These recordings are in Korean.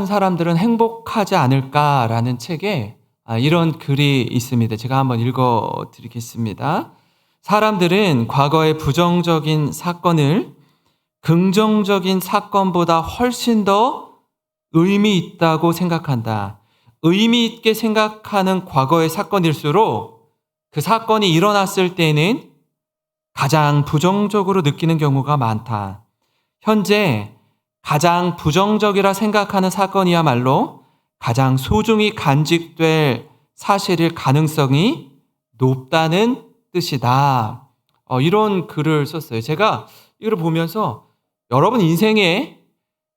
사람들은 행복하지 않을까라는 책에 이런 글이 있습니다. 제가 한번 읽어 드리겠습니다. 사람들은 과거의 부정적인 사건을 긍정적인 사건보다 훨씬 더 의미 있다고 생각한다. 의미 있게 생각하는 과거의 사건일수록 그 사건이 일어났을 때는 가장 부정적으로 느끼는 경우가 많다. 현재 가장 부정적이라 생각하는 사건이야말로 가장 소중히 간직될 사실일 가능성이 높다는 뜻이다. 이런 글을 썼어요. 제가 이걸 보면서 여러분 인생에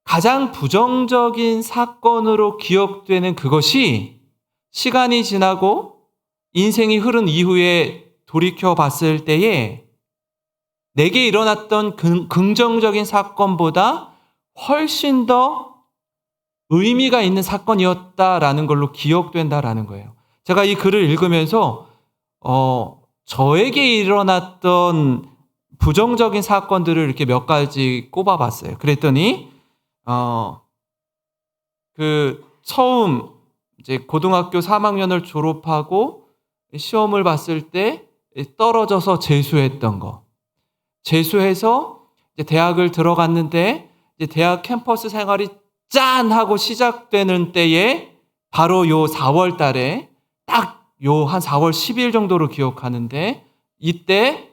가장 부정적인 사건으로 기억되는 그것이 시간이 지나고 인생이 흐른 이후에 돌이켜 봤을 때에 내게 일어났던 긍정적인 사건보다 훨씬 더 의미가 있는 사건이었다라는 걸로 기억된다라는 거예요. 제가 이 글을 읽으면서 저에게 일어났던 부정적인 사건들을 이렇게 몇 가지 꼽아봤어요. 그랬더니 처음 이제 고등학교 3학년을 졸업하고 시험을 봤을 때 떨어져서 재수했던 거. 재수해서 이제 대학을 들어갔는데 이제 대학 캠퍼스 생활이 짠 하고 시작되는 때에 바로 요 4월 달에 딱 요 한 4월 10일 정도로 기억하는데 이때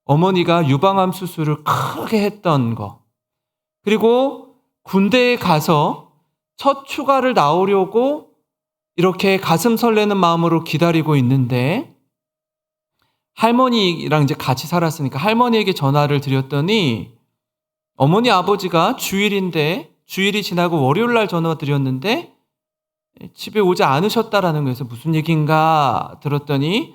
어머니가 유방암 수술을 크게 했던 거. 그리고 군대에 가서 첫 휴가를 나오려고 이렇게 가슴 설레는 마음으로 기다리고 있는데 할머니랑 이제 같이 살았으니까 할머니에게 전화를 드렸더니 어머니 아버지가 주일이 지나고 월요일 날 전화 드렸는데 집에 오지 않으셨다라는 거에서 무슨 얘기인가 들었더니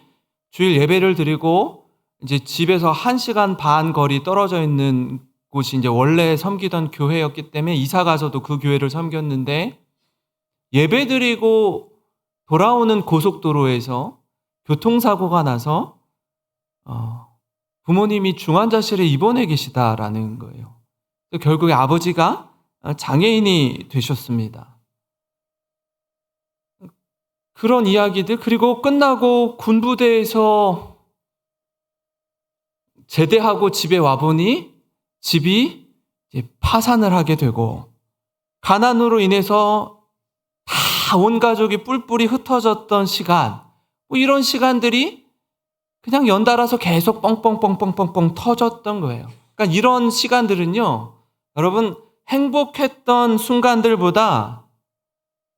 주일 예배를 드리고 이제 집에서 1시간 반 거리 떨어져 있는 곳이 이제 원래 섬기던 교회였기 때문에 이사 가서도 그 교회를 섬겼는데 예배 드리고 돌아오는 고속도로에서 교통사고가 나서 부모님이 중환자실에 입원해 계시다라는 거예요. 결국에 아버지가 장애인이 되셨습니다. 그런 이야기들, 그리고 끝나고 군부대에서 제대하고 집에 와보니 집이 파산을 하게 되고 가난으로 인해서 다 온 가족이 뿔뿔이 흩어졌던 시간, 이런 시간들이 그냥 연달아서 계속 뻥뻥뻥뻥뻥뻥 터졌던 거예요. 그러니까 이런 시간들은요, 여러분 행복했던 순간들보다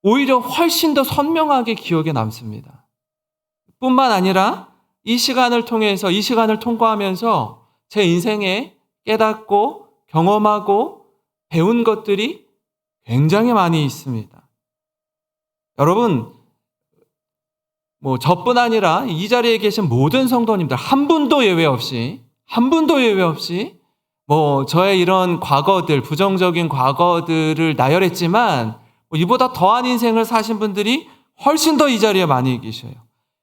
오히려 훨씬 더 선명하게 기억에 남습니다. 뿐만 아니라 이 시간을 통과하면서 제 인생에 깨닫고 경험하고 배운 것들이 굉장히 많이 있습니다. 여러분, 저뿐 아니라 이 자리에 계신 모든 성도님들 한 분도 예외 없이 저의 이런 과거들, 부정적인 과거들을 나열했지만 이보다 더한 인생을 사신 분들이 훨씬 더 이 자리에 많이 계셔요.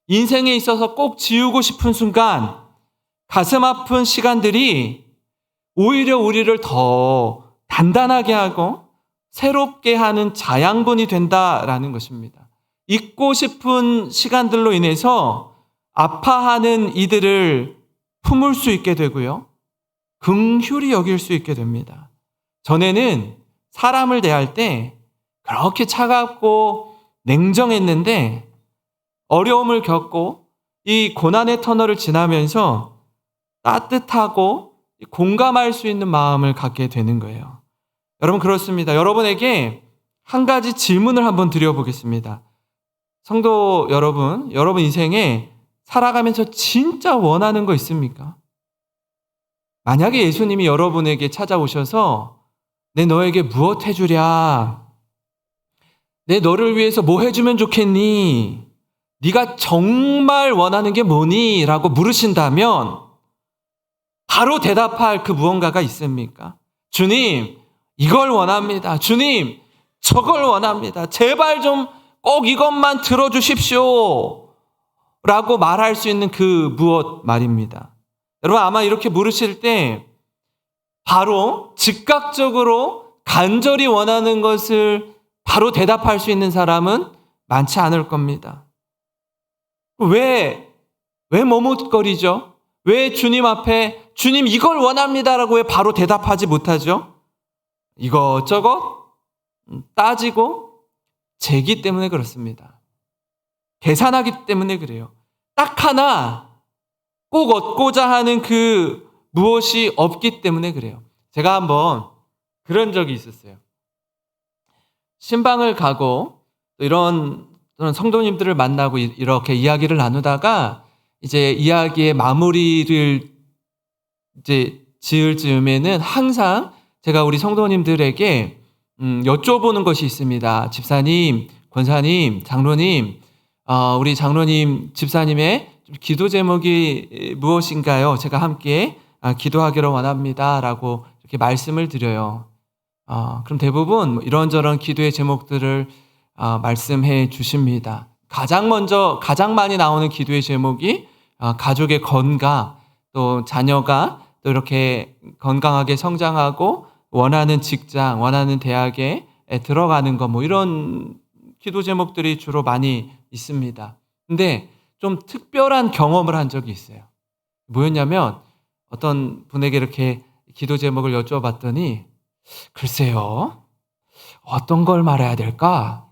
인생에 있어서 꼭 지우고 싶은 순간, 가슴 아픈 시간들이 오히려 우리를 더 단단하게 하고 새롭게 하는 자양분이 된다라는 것입니다. 잊고 싶은 시간들로 인해서 아파하는 이들을 품을 수 있게 되고요. 긍휼히 여길 수 있게 됩니다. 전에는 사람을 대할 때 그렇게 차갑고 냉정했는데 어려움을 겪고 이 고난의 터널을 지나면서 따뜻하고 공감할 수 있는 마음을 갖게 되는 거예요. 여러분 그렇습니다. 여러분에게 한 가지 질문을 한번 드려보겠습니다. 성도 여러분 인생에 살아가면서 진짜 원하는 거 있습니까? 만약에 예수님이 여러분에게 찾아오셔서 내 너에게 무엇 해주랴? 내 너를 위해서 뭐 해주면 좋겠니? 네가 정말 원하는 게 뭐니? 라고 물으신다면 바로 대답할 그 무언가가 있습니까? 주님, 이걸 원합니다. 주님, 저걸 원합니다. 제발 좀 꼭 이것만 들어주십시오. 라고 말할 수 있는 그 무엇 말입니다. 여러분 아마 이렇게 물으실 때 바로 즉각적으로 간절히 원하는 것을 바로 대답할 수 있는 사람은 많지 않을 겁니다. 왜 머뭇거리죠? 왜 주님 앞에 주님 이걸 원합니다라고 왜 바로 대답하지 못하죠? 이것저것 따지고 재기 때문에 그렇습니다. 계산하기 때문에 그래요. 딱 하나 꼭 얻고자 하는 그 무엇이 없기 때문에 그래요. 제가 한번 그런 적이 있었어요. 신방을 가고 이런 성도님들을 만나고 이렇게 이야기를 나누다가 이제 이야기의 마무리를 이제 지을 즈음에는 항상 제가 우리 성도님들에게 여쭤보는 것이 있습니다. 집사님, 권사님, 장로님, 우리 장로님, 집사님의 기도 제목이 무엇인가요? 제가 함께 기도하기를 원합니다라고 이렇게 말씀을 드려요. 그럼 대부분 이런저런 기도의 제목들을 말씀해 주십니다. 가장 많이 나오는 기도의 제목이 가족의 건강, 또 자녀가 또 이렇게 건강하게 성장하고 원하는 직장, 원하는 대학에 들어가는 것, 뭐 이런 기도 제목들이 주로 많이 있습니다. 근데 좀 특별한 경험을 한 적이 있어요. 뭐였냐면 어떤 분에게 이렇게 기도 제목을 여쭤봤더니 글쎄요, 어떤 걸 말해야 될까?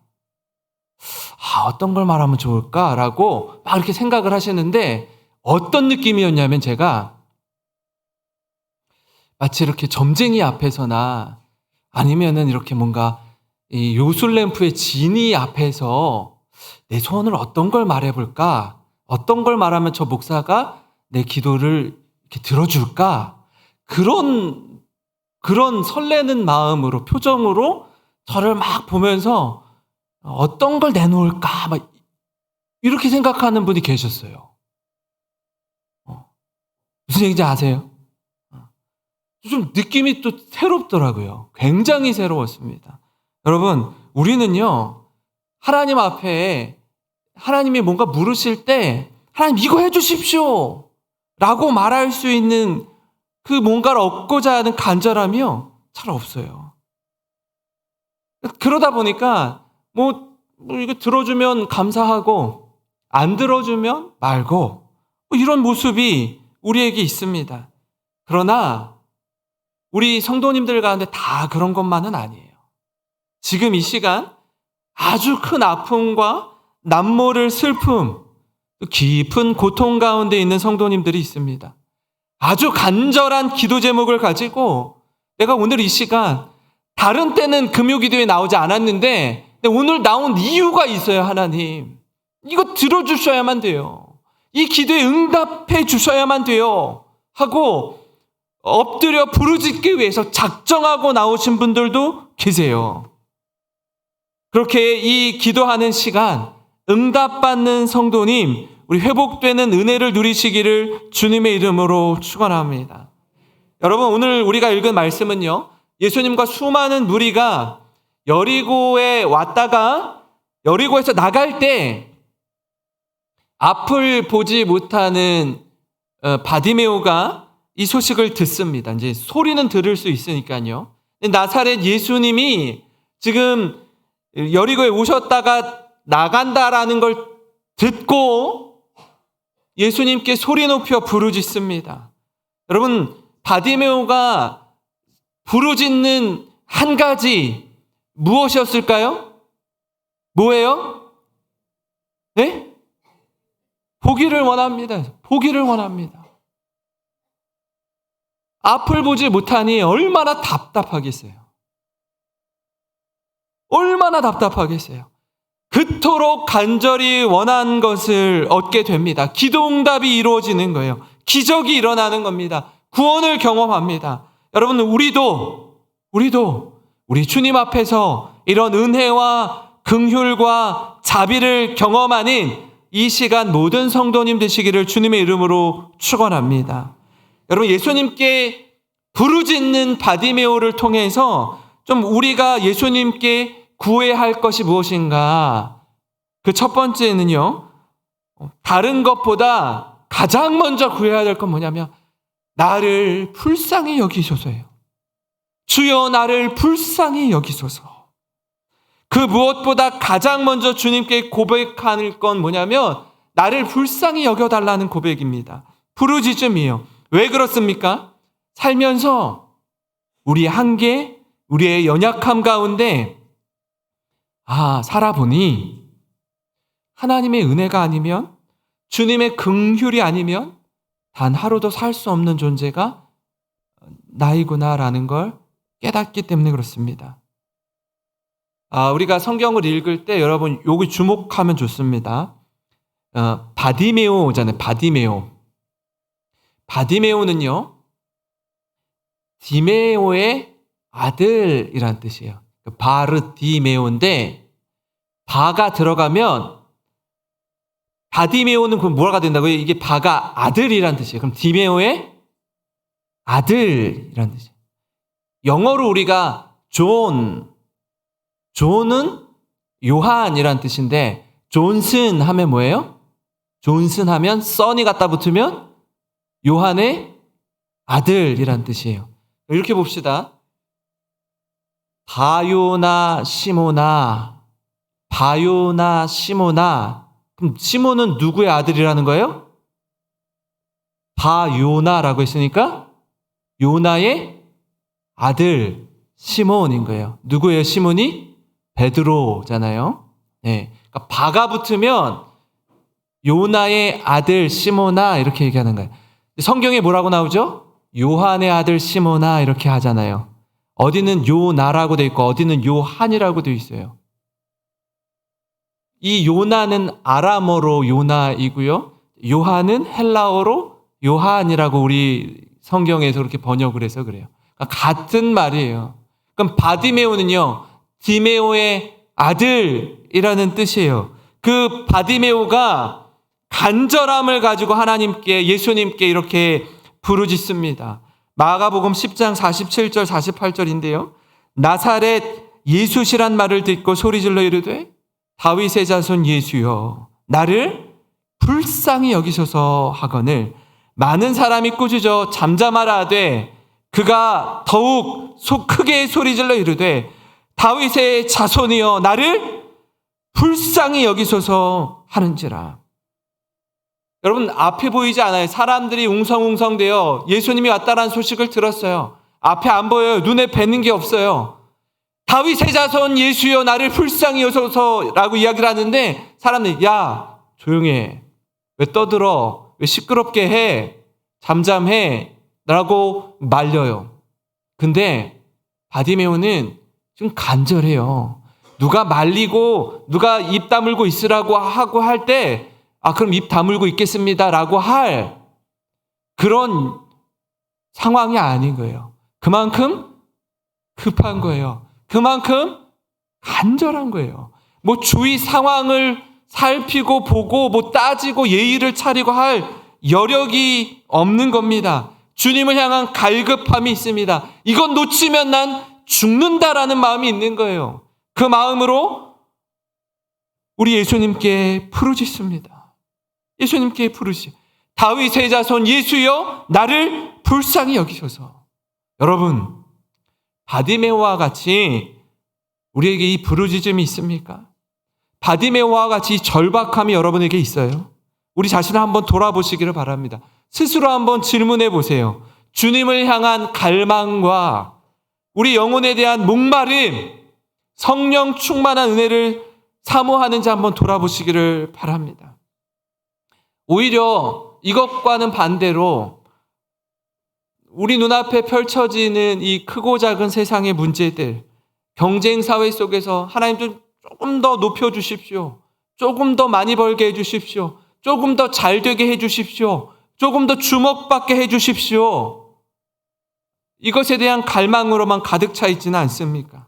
어떤 걸 말하면 좋을까라고 막 이렇게 생각을 하시는데 어떤 느낌이었냐면 제가 마치 이렇게 점쟁이 앞에서나 아니면은 이렇게 뭔가 이 요술램프의 지니 앞에서 내 소원을 어떤 걸 말해볼까? 어떤 걸 말하면 저 목사가 내 기도를 이렇게 들어줄까? 그런 설레는 마음으로, 표정으로 저를 막 보면서 어떤 걸 내놓을까? 막 이렇게 생각하는 분이 계셨어요. 무슨 얘기인지 아세요? 좀 느낌이 또 새롭더라고요. 굉장히 새로웠습니다. 여러분, 우리는요, 하나님 앞에 하나님이 뭔가 물으실 때 하나님 이거 해주십시오 라고 말할 수 있는 그 뭔가를 얻고자 하는 간절함이요, 잘 없어요. 그러다 보니까 뭐 이거 들어주면 감사하고 안 들어주면 말고 이런 모습이 우리에게 있습니다. 그러나 우리 성도님들 가운데 다 그런 것만은 아니에요. 지금 이 시간 아주 큰 아픔과 남모를 슬픔, 깊은 고통 가운데 있는 성도님들이 있습니다. 아주 간절한 기도 제목을 가지고 내가 오늘 이 시간 다른 때는 금요기도에 나오지 않았는데 오늘 나온 이유가 있어요. 하나님 이거 들어주셔야만 돼요. 이 기도에 응답해 주셔야만 돼요 하고 엎드려 부르짖기 위해서 작정하고 나오신 분들도 계세요. 그렇게 이 기도하는 시간 응답받는 성도님, 우리 회복되는 은혜를 누리시기를 주님의 이름으로 축원합니다. 여러분, 오늘 우리가 읽은 말씀은요, 예수님과 수많은 무리가 여리고에 왔다가 여리고에서 나갈 때 앞을 보지 못하는 바디메오가 이 소식을 듣습니다. 이제 소리는 들을 수 있으니까요. 나사렛 예수님이 지금 여리고에 오셨다가 나간다라는 걸 듣고 예수님께 소리 높여 부르짖습니다. 여러분, 바디메오가 부르짖는 한 가지 무엇이었을까요? 뭐예요? 네? 보기를 원합니다. 보기를 원합니다. 앞을 보지 못하니 얼마나 답답하겠어요. 얼마나 답답하겠어요. 그토록 간절히 원한 것을 얻게 됩니다. 기도 응답이 이루어지는 거예요. 기적이 일어나는 겁니다. 구원을 경험합니다. 여러분, 우리도 우리 주님 앞에서 이런 은혜와 긍휼과 자비를 경험하는 이 시간 모든 성도님 되시기를 주님의 이름으로 축원합니다. 여러분, 예수님께 부르짖는 바디메오를 통해서 좀 우리가 예수님께 구해야 할 것이 무엇인가? 그 첫 번째는요, 다른 것보다 가장 먼저 구해야 될 건 뭐냐면 나를 불쌍히 여기소서예요. 주여 나를 불쌍히 여기소서. 그 무엇보다 가장 먼저 주님께 고백하는 건 뭐냐면 나를 불쌍히 여겨달라는 고백입니다. 부르짖음이에요. 왜 그렇습니까? 살면서 우리의 한계, 우리의 연약함 가운데 살아보니 하나님의 은혜가 아니면, 주님의 긍휼이 아니면 단 하루도 살 수 없는 존재가 나이구나라는 걸 깨닫기 때문에 그렇습니다. 우리가 성경을 읽을 때 여러분 여기 주목하면 좋습니다. 바디메오잖아요. 바디메오는요, 디메오의 아들이란 뜻이에요. 바르디메오인데 바가 들어가면 바디메오는 그럼 뭐가 된다고요? 이게 바가 아들이란 뜻이에요. 그럼 디메오의 아들이란 뜻이에요. 영어로 우리가 존은 요한이란 뜻인데 존슨 하면 뭐예요? 존슨 하면 써니 갖다 붙으면 요한의 아들이란 뜻이에요. 이렇게 봅시다. 바요나 시모나. 그럼 시몬은 누구의 아들이라는 거예요? 바요나라고 했으니까 요나의 아들 시몬인 거예요. 누구예요? 시몬이? 베드로잖아요. 네. 그러니까 바가 붙으면 요나의 아들 시모나 이렇게 얘기하는 거예요. 성경에 뭐라고 나오죠? 요한의 아들 시모나 이렇게 하잖아요. 어디는 요나라고 돼 있고 어디는 요한이라고 돼 있어요. 이 요나는 아람어로 요나이고요. 요한은 헬라어로 요한이라고 우리 성경에서 그렇게 번역을 해서 그래요. 그러니까 같은 말이에요. 그럼 바디메오는요, 디메오의 아들이라는 뜻이에요. 그 바디메오가 간절함을 가지고 하나님께, 예수님께 이렇게 부르짖습니다. 마가복음 10장 47절 48절인데요. 나사렛 예수시란 말을 듣고 소리질러 이르되 다윗의 자손 예수여 나를 불쌍히 여기소서 하거늘 많은 사람이 꾸짖어 잠잠하라 하되 그가 더욱 크게 소리질러 이르되 다윗의 자손이여 나를 불쌍히 여기소서 하는지라. 여러분 앞에 보이지 않아요? 사람들이 웅성웅성되어 예수님이 왔다라는 소식을 들었어요. 앞에 안 보여요. 눈에 뵈는 게 없어요. 다윗의 자손 예수여 나를 불쌍히 여기소서라고 이야기를 하는데 사람들이 야 조용해. 왜 떠들어? 왜 시끄럽게 해? 잠잠해? 라고 말려요. 근데 바디메오는 좀 간절해요. 누가 말리고 누가 입 다물고 있으라고 하고 할 때 그럼 입 다물고 있겠습니다 라고 할 그런 상황이 아닌 거예요. 그만큼 급한 거예요. 그만큼 간절한 거예요. 뭐 주위 상황을 살피고 보고 뭐 따지고 예의를 차리고 할 여력이 없는 겁니다. 주님을 향한 갈급함이 있습니다. 이건 놓치면 난 죽는다라는 마음이 있는 거예요. 그 마음으로 우리 예수님께 부르짖습니다. 예수님께 부르짖. 다윗의 자손 예수여 나를 불쌍히 여기소서. 여러분 바디메오와 같이 우리에게 이 부르짖음이 있습니까? 바디메오와 같이 이 절박함이 여러분에게 있어요? 우리 자신을 한번 돌아보시기를 바랍니다. 스스로 한번 질문해 보세요. 주님을 향한 갈망과 우리 영혼에 대한 목마름, 성령 충만한 은혜를 사모하는지 한번 돌아보시기를 바랍니다. 오히려 이것과는 반대로 우리 눈앞에 펼쳐지는 이 크고 작은 세상의 문제들, 경쟁 사회 속에서 하나님 좀 조금 더 높여주십시오. 조금 더 많이 벌게 해주십시오. 조금 더 잘 되게 해주십시오. 조금 더 주목받게 해주십시오. 이것에 대한 갈망으로만 가득 차 있지는 않습니까?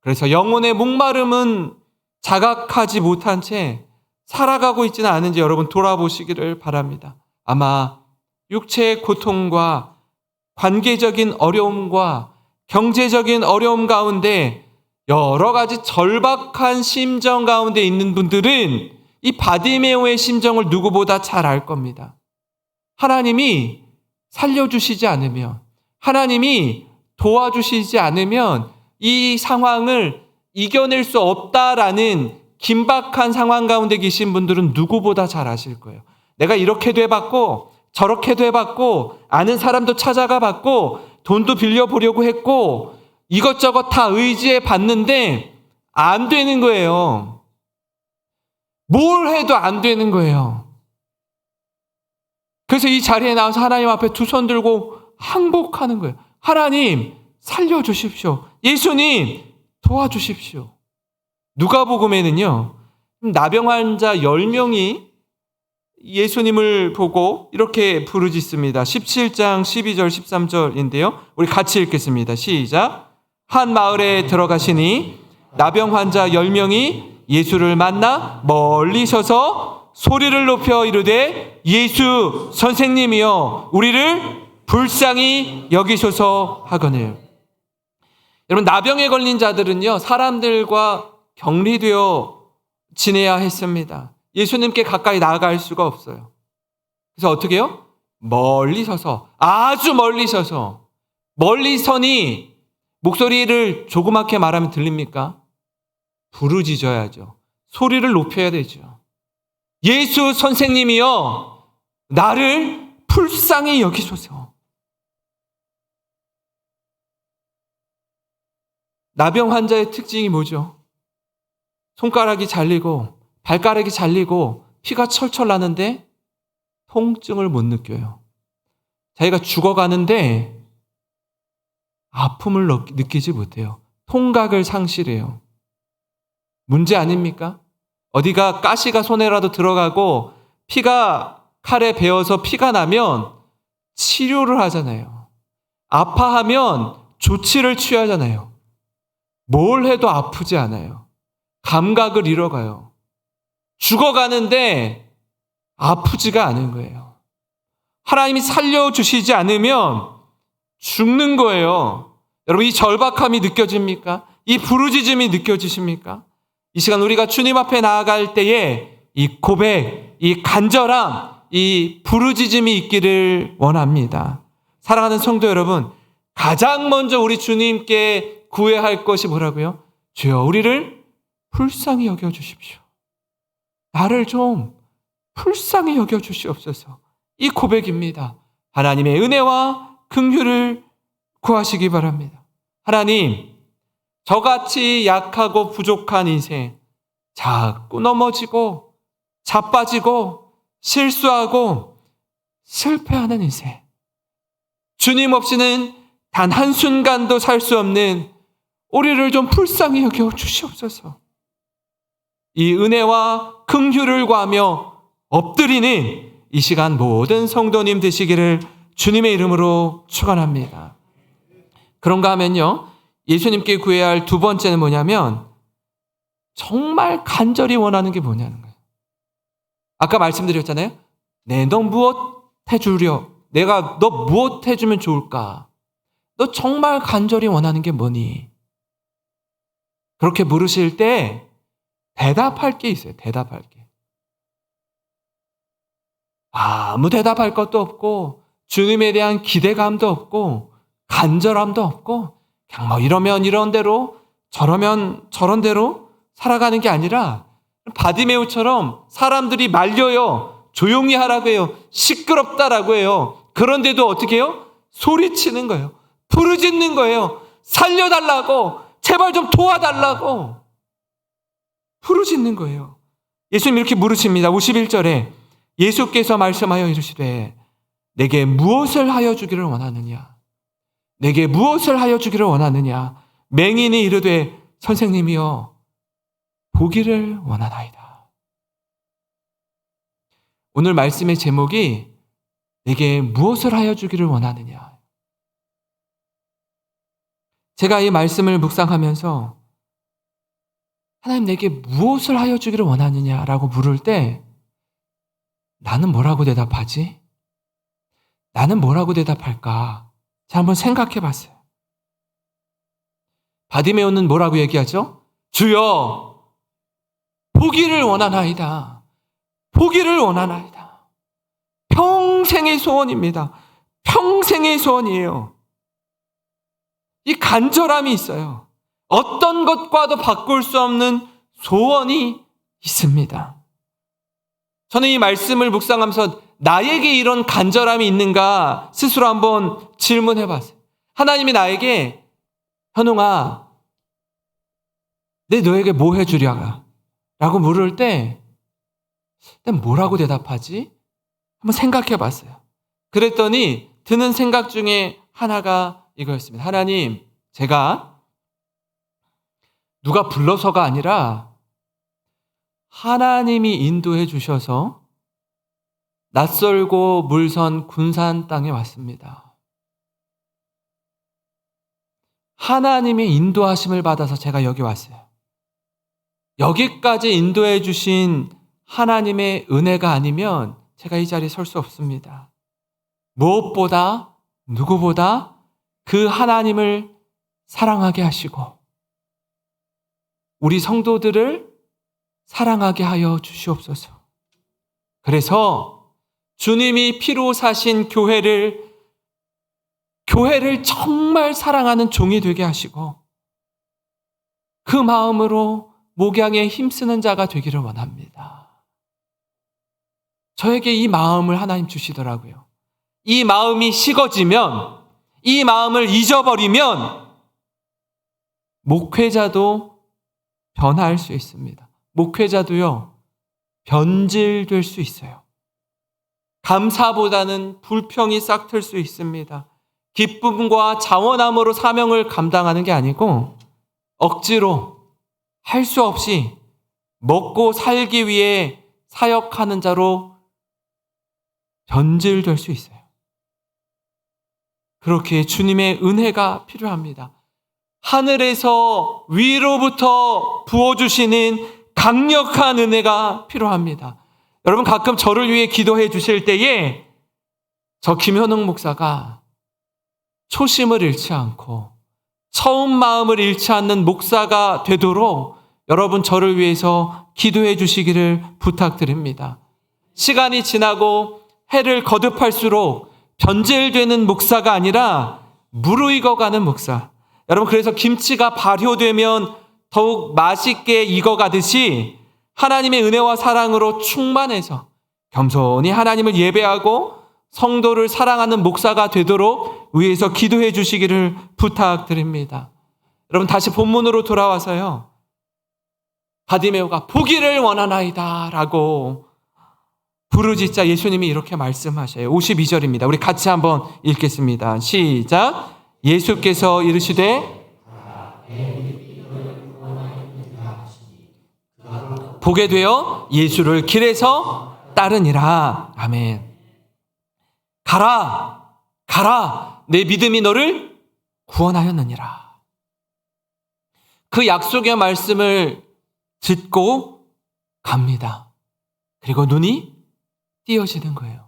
그래서 영혼의 목마름은 자각하지 못한 채 살아가고 있지는 않은지 여러분 돌아보시기를 바랍니다. 아마 육체의 고통과 관계적인 어려움과 경제적인 어려움 가운데 여러 가지 절박한 심정 가운데 있는 분들은 이 바디메오의 심정을 누구보다 잘 알 겁니다. 하나님이 살려주시지 않으면, 하나님이 도와주시지 않으면 이 상황을 이겨낼 수 없다라는 긴박한 상황 가운데 계신 분들은 누구보다 잘 아실 거예요. 내가 이렇게도 해봤고 저렇게도 해봤고 아는 사람도 찾아가 봤고 돈도 빌려보려고 했고 이것저것 다 의지해 봤는데 안 되는 거예요. 뭘 해도 안 되는 거예요. 그래서 이 자리에 나와서 하나님 앞에 두 손 들고 항복하는 거예요. 하나님 살려주십시오. 예수님 도와주십시오. 누가복음에는요, 나병 환자 10명이 예수님을 보고 이렇게 부르짖습니다. 17장 12절 13절인데요. 우리 같이 읽겠습니다. 시작. 한 마을에 들어가시니 나병 환자 10명이 예수를 만나 멀리 서서 소리를 높여 이르되 예수 선생님이여 우리를 불쌍히 여기소서 하거늘. 여러분, 나병에 걸린 자들은요, 사람들과 격리되어 지내야 했습니다. 예수님께 가까이 나아갈 수가 없어요. 그래서 어떻게 해요? 멀리 서서, 아주 멀리 서서, 멀리 서니 목소리를 조그맣게 말하면 들립니까? 부르짖어야죠. 소리를 높여야 되죠. 예수 선생님이여 나를 불쌍히 여기소서. 나병 환자의 특징이 뭐죠? 손가락이 잘리고 발가락이 잘리고 피가 철철 나는데 통증을 못 느껴요. 자기가 죽어가는데 아픔을 느끼지 못해요. 통각을 상실해요. 문제 아닙니까? 어디가 가시가 손에라도 들어가고 피가 칼에 베어서 피가 나면 치료를 하잖아요. 아파하면 조치를 취하잖아요. 뭘 해도 아프지 않아요. 감각을 잃어가요. 죽어가는데 아프지가 않은 거예요. 하나님이 살려주시지 않으면 죽는 거예요. 여러분, 이 절박함이 느껴집니까? 이 부르짖음이 느껴지십니까? 이 시간 우리가 주님 앞에 나아갈 때에 이 고백, 이 간절함, 이 부르짖음이 있기를 원합니다. 사랑하는 성도 여러분, 가장 먼저 우리 주님께 구해야 할 것이 뭐라고요? 주여 우리를 불쌍히 여겨주십시오. 나를 좀 불쌍히 여겨주시옵소서. 이 고백입니다. 하나님의 은혜와 긍휼을 구하시기 바랍니다. 하나님, 저같이 약하고 부족한 인생, 자꾸 넘어지고 자빠지고 실수하고 실패하는 인생, 주님 없이는 단 한순간도 살 수 없는 우리를 좀 불쌍히 여겨 주시옵소서. 이 은혜와 긍휼을 구하며 엎드리는 이 시간 모든 성도님 되시기를 주님의 이름으로 축원합니다. 그런가 하면요, 예수님께 구해야 할 두 번째는 뭐냐면 정말 간절히 원하는 게 뭐냐는 거예요. 아까 말씀드렸잖아요. 너 무엇 해주려? 내가 너 무엇 해주면 좋을까? 너 정말 간절히 원하는 게 뭐니? 그렇게 물으실 때 대답할 게 있어요. 대답할 게. 아무 대답할 것도 없고 주님에 대한 기대감도 없고 간절함도 없고 그냥 뭐 이러면 이런 대로 저러면 저런 대로 살아가는 게 아니라 바디메오처럼 사람들이 말려요. 조용히 하라고 해요. 시끄럽다라고 해요. 그런데도 어떻게 해요? 소리치는 거예요. 부르짖는 거예요. 살려달라고, 제발 좀 도와달라고 부르짖는 거예요. 예수님 이렇게 물으십니다. 51절에 예수께서 말씀하여 이르시되 내게 무엇을 하여 주기를 원하느냐? 내게 무엇을 하여 주기를 원하느냐? 맹인이 이르되 선생님이여 보기를 원하나이다. 오늘 말씀의 제목이 내게 무엇을 하여 주기를 원하느냐? 제가 이 말씀을 묵상하면서 하나님 내게 무엇을 하여 주기를 원하느냐라고 물을 때 나는 뭐라고 대답하지? 나는 뭐라고 대답할까? 자, 한번 생각해 봤어요. 바디메오는 뭐라고 얘기하죠? 주여 보기를 원하나이다. 보기를 원하나이다. 평생의 소원입니다. 평생의 소원이에요. 이 간절함이 있어요. 어떤 것과도 바꿀 수 없는 소원이 있습니다. 저는 이 말씀을 묵상하면서 나에게 이런 간절함이 있는가 스스로 한번 질문해 봤어요. 하나님이 나에게 현웅아, 내 너에게 뭐 해주랴? 라고 물을 때 난 뭐라고 대답하지? 한번 생각해 봤어요. 그랬더니 드는 생각 중에 하나가 이거였습니다. 하나님, 제가 누가 불러서가 아니라 하나님이 인도해 주셔서 낯설고 물선 군산 땅에 왔습니다. 하나님의 인도하심을 받아서 제가 여기 왔어요. 여기까지 인도해 주신 하나님의 은혜가 아니면 제가 이 자리에 설 수 없습니다. 무엇보다 누구보다 그 하나님을 사랑하게 하시고 우리 성도들을 사랑하게 하여 주시옵소서. 그래서 주님이 피로 사신 교회를 정말 사랑하는 종이 되게 하시고 그 마음으로 목양에 힘쓰는 자가 되기를 원합니다. 저에게 이 마음을 하나님 주시더라고요. 이 마음이 식어지면, 이 마음을 잊어버리면 목회자도 변할 수 있습니다. 목회자도요, 변질될 수 있어요. 감사보다는 불평이 싹틀 수 있습니다. 기쁨과 자원함으로 사명을 감당하는 게 아니고 억지로 할 수 없이 먹고 살기 위해 사역하는 자로 변질될 수 있어요. 그렇게 주님의 은혜가 필요합니다. 하늘에서 위로부터 부어주시는 강력한 은혜가 필요합니다. 여러분 가끔 저를 위해 기도해 주실 때에 저 김현웅 목사가 초심을 잃지 않고 처음 마음을 잃지 않는 목사가 되도록 여러분 저를 위해서 기도해 주시기를 부탁드립니다. 시간이 지나고 해를 거듭할수록 변질되는 목사가 아니라 무르익어가는 목사. 여러분 그래서 김치가 발효되면 더욱 맛있게 익어가듯이 하나님의 은혜와 사랑으로 충만해서 겸손히 하나님을 예배하고 성도를 사랑하는 목사가 되도록 위에서 기도해 주시기를 부탁드립니다. 여러분 다시 본문으로 돌아와서요. 바디메오가 보기를 원하나이다 라고 부르짖자 예수님이 이렇게 말씀하셔요. 52절입니다. 우리 같이 한번 읽겠습니다. 시작. 예수께서 이르시되 보게 되어 예수를 길에서 따르니라. 아멘. 가라, 가라. 내 믿음이 너를 구원하였느니라. 그 약속의 말씀을 듣고 갑니다. 그리고 눈이 띄어지는 거예요.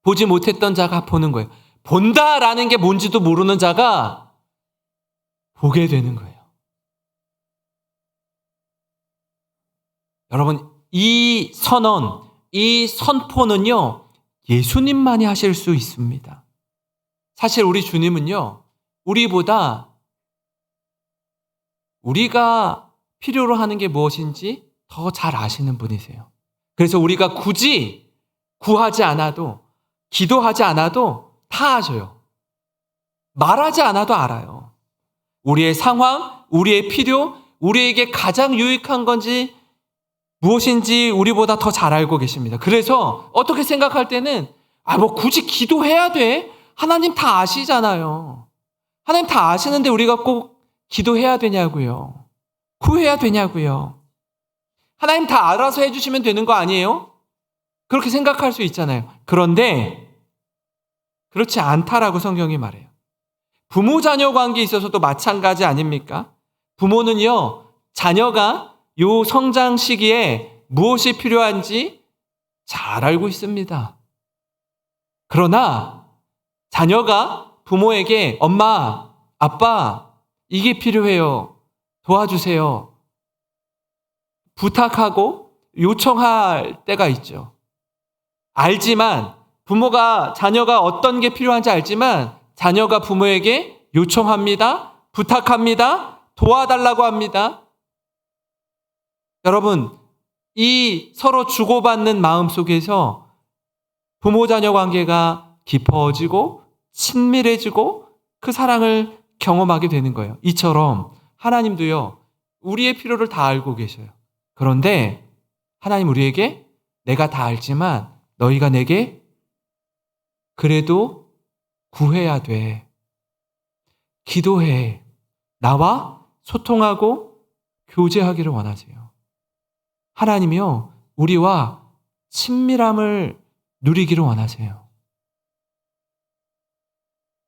보지 못했던 자가 보는 거예요. 본다라는 게 뭔지도 모르는 자가 보게 되는 거예요. 여러분, 이 선언, 이 선포는요, 예수님만이 하실 수 있습니다. 사실 우리 주님은요, 우리보다 우리가 필요로 하는 게 무엇인지 더 잘 아시는 분이세요. 그래서 우리가 굳이 구하지 않아도, 기도하지 않아도 다 아셔요. 말하지 않아도 알아요. 우리의 상황, 우리의 필요, 우리에게 가장 유익한 건지 무엇인지 우리보다 더 잘 알고 계십니다. 그래서 어떻게 생각할 때는 뭐 굳이 기도해야 돼? 하나님 다 아시잖아요. 하나님 다 아시는데 우리가 꼭 기도해야 되냐고요. 구해야 되냐고요. 하나님 다 알아서 해주시면 되는 거 아니에요? 그렇게 생각할 수 있잖아요. 그런데 그렇지 않다라고 성경이 말해요. 부모 자녀 관계에 있어서도 마찬가지 아닙니까? 부모는요, 자녀가 요 성장 시기에 무엇이 필요한지 잘 알고 있습니다. 그러나 자녀가 부모에게 엄마, 아빠, 이게 필요해요. 도와주세요. 부탁하고 요청할 때가 있죠. 알지만 부모가 자녀가 어떤 게 필요한지 알지만 자녀가 부모에게 요청합니다. 부탁합니다. 도와달라고 합니다. 여러분, 이 서로 주고받는 마음 속에서 부모 자녀 관계가 깊어지고 친밀해지고 그 사랑을 경험하게 되는 거예요. 이처럼 하나님도요, 우리의 필요를 다 알고 계셔요. 그런데 하나님 우리에게 내가 다 알지만 너희가 내게 그래도 구해야 돼. 기도해. 나와 소통하고 교제하기를 원하세요. 하나님이요, 우리와 친밀함을 누리기를 원하세요.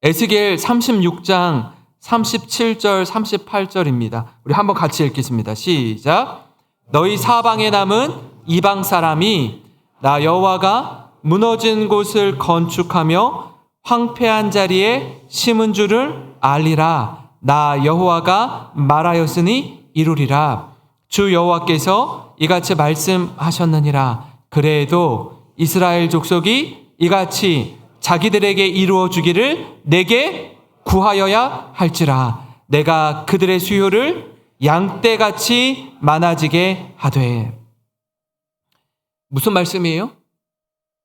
에스겔 36장 37절 38절입니다. 우리 한번 같이 읽겠습니다. 시작. 너희 사방에 남은 이방 사람이 나 여호와가 무너진 곳을 건축하며 황폐한 자리에 심은 줄을 알리라. 나 여호와가 말하였으니 이루리라. 주 여호와께서 이같이 말씀하셨느니라. 그래도 이스라엘 족속이 이같이 자기들에게 이루어 주기를 내게 구하여야 할지라. 내가 그들의 수요를 양떼같이 많아지게 하되. 무슨 말씀이에요?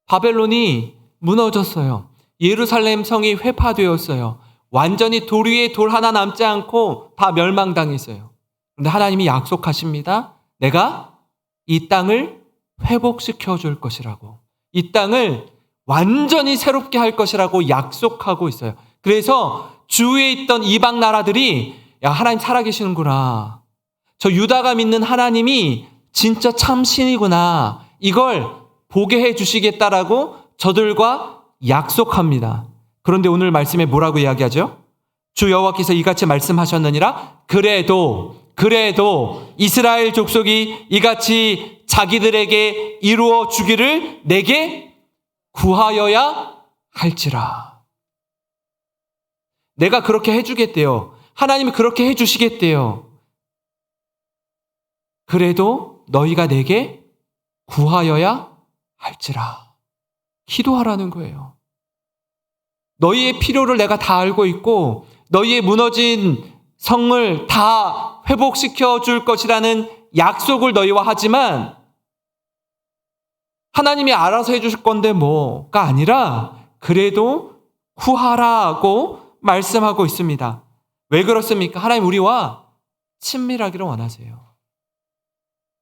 바벨론이 무너졌어요. 예루살렘 성이 회파되었어요. 완전히 돌 위에 돌 하나 남지 않고 다 멸망당했어요. 그런데 하나님이 약속하십니다. 내가 이 땅을 회복시켜 줄 것이라고. 이 땅을 완전히 새롭게 할 것이라고 약속하고 있어요. 그래서 주위에 있던 이방 나라들이 야, 하나님 살아계시는구나. 저 유다가 믿는 하나님이 진짜 참 신이구나. 이걸 보게 해 주시겠다라고 저들과 약속합니다. 그런데 오늘 말씀에 뭐라고 이야기하죠? 주 여호와께서 이같이 말씀하셨느니라. 그래도 이스라엘 족속이 이같이 자기들에게 이루어 주기를 내게 구하여야 할지라. 내가 그렇게 해주겠대요. 하나님이 그렇게 해주시겠대요. 그래도 너희가 내게 구하여야 할지라. 기도하라는 거예요. 너희의 필요를 내가 다 알고 있고 너희의 무너진 성을 다 회복시켜 줄 것이라는 약속을 너희와 하지만 하나님이 알아서 해주실 건데 뭐가 아니라 그래도 구하라고 말씀하고 있습니다. 왜 그렇습니까? 하나님 우리와 친밀하기를 원하세요.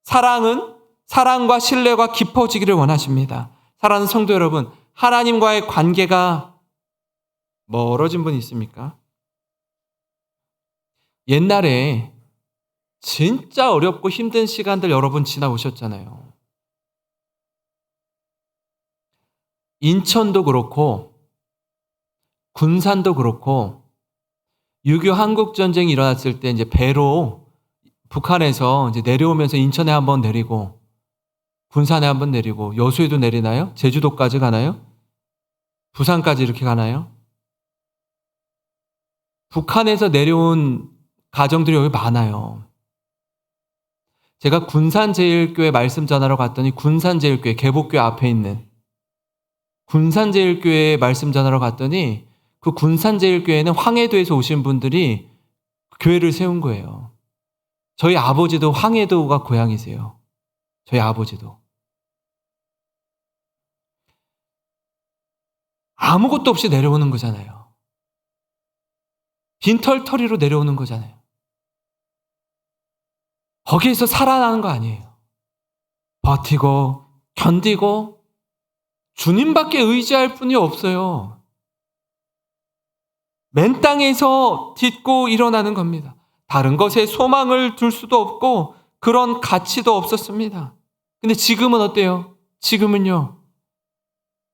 사랑과 신뢰가 깊어지기를 원하십니다. 사랑하는 성도 여러분, 하나님과의 관계가 멀어진 분이 있습니까? 옛날에 진짜 어렵고 힘든 시간들 여러분 지나오셨잖아요. 인천도 그렇고 군산도 그렇고 6.25 한국전쟁이 일어났을 때 이제 배로 북한에서 이제 내려오면서 인천에 한번 내리고 군산에 한번 내리고 여수에도 내리나요? 제주도까지 가나요? 부산까지 이렇게 가나요? 북한에서 내려온 가정들이 여기 많아요. 제가 군산제일교회 말씀 전하러 갔더니 군산제일교회 개복교회 앞에 있는 군산제일교회 말씀 전하러 갔더니 그 군산제일교회는 황해도에서 오신 분들이 교회를 세운 거예요. 저희 아버지도 황해도가 고향이세요. 저희 아버지도. 아무것도 없이 내려오는 거잖아요. 빈털터리로 내려오는 거잖아요. 거기에서 살아나는 거 아니에요. 버티고 견디고 주님밖에 의지할 분이 없어요. 맨 땅에서 딛고 일어나는 겁니다. 다른 것에 소망을 둘 수도 없고 그런 가치도 없었습니다. 근데 지금은 어때요? 지금은요.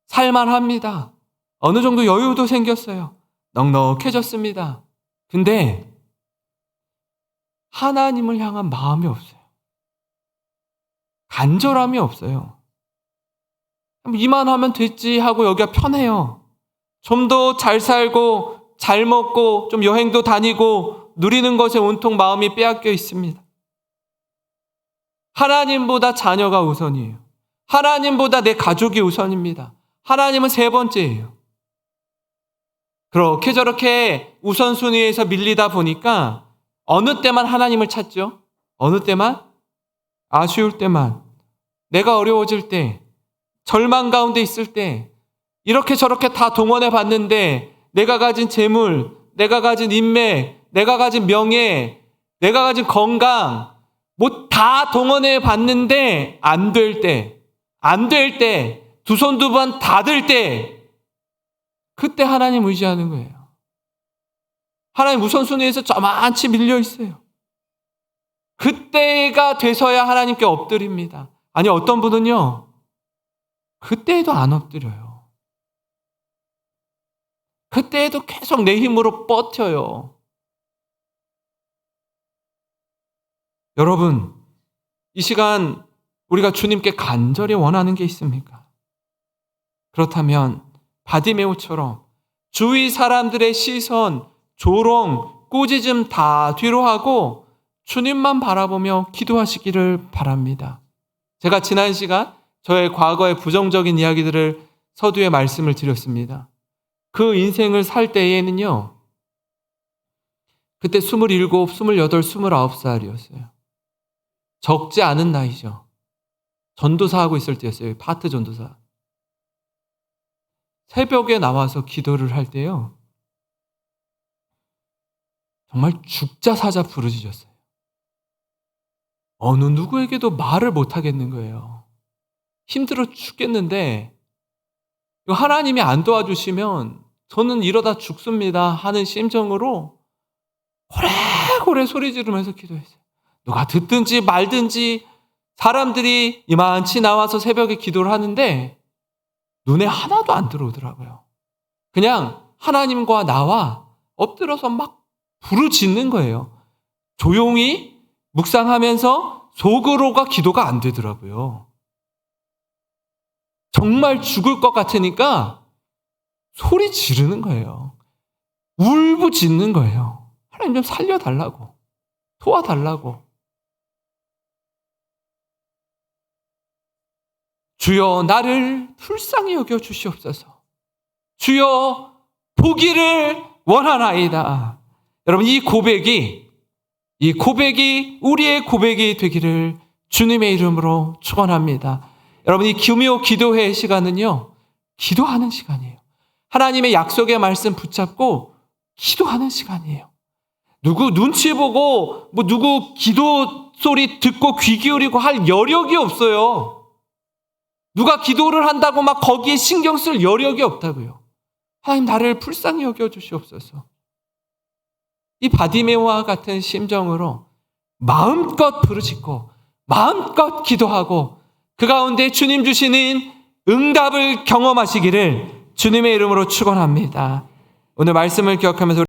살만합니다. 어느 정도 여유도 생겼어요. 넉넉해졌습니다. 근데 하나님을 향한 마음이 없어요. 간절함이 없어요. 이만하면 됐지 하고 여기가 편해요. 좀 더 잘 살고 잘 먹고 좀 여행도 다니고 누리는 것에 온통 마음이 빼앗겨 있습니다. 하나님보다 자녀가 우선이에요. 하나님보다 내 가족이 우선입니다. 하나님은 세 번째예요. 그렇게 저렇게 우선순위에서 밀리다 보니까 어느 때만 하나님을 찾죠? 어느 때만? 아쉬울 때만. 내가 어려워질 때, 절망 가운데 있을 때, 이렇게 저렇게 다 동원해 봤는데 내가 가진 재물, 내가 가진 인맥, 내가 가진 명예, 내가 가진 건강 뭐 다 동원해 봤는데 안 될 때, 두 손 두 번 다 들 때 그때 하나님 의지하는 거예요. 하나님 우선순위에서 저만치 밀려 있어요. 그때가 돼서야 하나님께 엎드립니다. 아니 어떤 분은요. 그때에도 안 엎드려요. 그때에도 계속 내 힘으로 버텨요. 여러분, 이 시간 우리가 주님께 간절히 원하는 게 있습니까? 그렇다면 바디메오처럼 주위 사람들의 시선, 조롱, 꾸짖음 다 뒤로 하고 주님만 바라보며 기도하시기를 바랍니다. 제가 지난 시간 저의 과거의 부정적인 이야기들을 서두에 말씀을 드렸습니다. 그 인생을 살 때에는요. 그때 27, 28, 29살이었어요. 적지 않은 나이죠. 전도사 하고 있을 때였어요. 파트 전도사. 새벽에 나와서 기도를 할 때요. 정말 죽자 사자 부르짖었어요. 어느 누구에게도 말을 못 하겠는 거예요. 힘들어 죽겠는데 하나님이 안 도와주시면 저는 이러다 죽습니다 하는 심정으로 고래고래 소리 지르면서 기도했어요. 누가 듣든지 말든지 사람들이 이만치 나와서 새벽에 기도를 하는데 눈에 하나도 안 들어오더라고요. 그냥 하나님과 나와 엎드려서 막 부르짖는 거예요. 조용히 묵상하면서 속으로가 기도가 안 되더라고요. 정말 죽을 것 같으니까 소리 지르는 거예요. 울부짖는 거예요. 하나님 좀 살려달라고, 도와달라고. 주여 나를 불쌍히 여겨 주시옵소서. 주여 보기를 원하나이다. 여러분 이 고백이 우리의 고백이 되기를 주님의 이름으로 축원합니다. 여러분 이 기묘 기도회 시간은요. 기도하는 시간이에요. 하나님의 약속의 말씀 붙잡고 기도하는 시간이에요. 누구 눈치 보고 누구 기도 소리 듣고 귀 기울이고 할 여력이 없어요. 누가 기도를 한다고 막 거기에 신경 쓸 여력이 없다고요. 하나님 나를 불쌍히 여겨 주시옵소서. 이 바디메오와 같은 심정으로 마음껏 부르짖고 마음껏 기도하고 그 가운데 주님 주시는 응답을 경험하시기를 주님의 이름으로 축원합니다. 오늘 말씀을 기억하면서